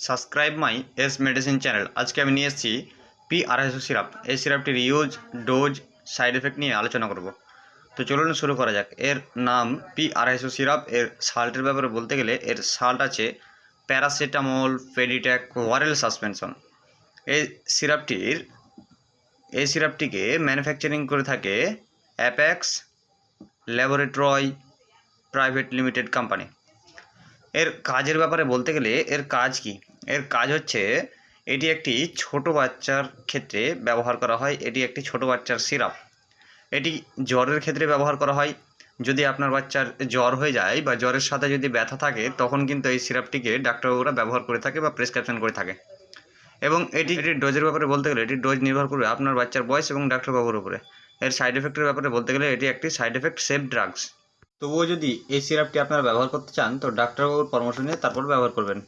Subscribe my S medicine channel. আজকে আমি নিয়ে এসেছি P250 সিরাপ। এই সিরাপটির ইউজ, ডোজ, সাইড এফেক্ট নিয়ে আলোচনা করব। তো চলুন শুরু করা যাক। এর নাম P250 সিরাপ। এর সাল্টের ব্যাপারে বলতে গেলে এর সাল্ট আছে প্যারাসিটামল, ফেডিট্যাক, ওয়ারেল সাসপেনশন। এই সিরাপটিকে ম্যানুফ্যাকচারিং করে থাকে apex laboratory private limited company. এর কাজের ব্যাপারে বলতে গেলে এর কাজ কি? এর কাজ হচ্ছে এটি একটি ছোট বাচ্চার ক্ষেত্রে ব্যবহার করা হয়। এটি একটি ছোট বাচ্চার সিরাপ। এটি জ্বরের ক্ষেত্রে ব্যবহার করা হয়। যদি আপনার বাচ্চার জ্বর হয়ে যায় বা জ্বরের সাথে যদি ব্যথা থাকে তখন কিন্তু এই সিরাপটিকে ডাক্তারবাবুরা ব্যবহার করে থাকে বা প্রেসক্রিপশন করে থাকে। এবং এটির ডোজের ব্যাপারে বলতে গেলে এটির ডোজ নির্ভর করবে আপনার বাচ্চার বয়স এবং ডাক্তারবাবুর উপরে। এর সাইড এফেক্টের ব্যাপারে বলতে গেলে এটি একটি সাইড এফেক্ট সেফ ড্রাগস। তবুও যদি এই সিরাপটি আপনারা ব্যবহার করতে চান তো ডাক্তারবাবুর পরামর্শ নিয়ে তারপর ব্যবহার করবেন।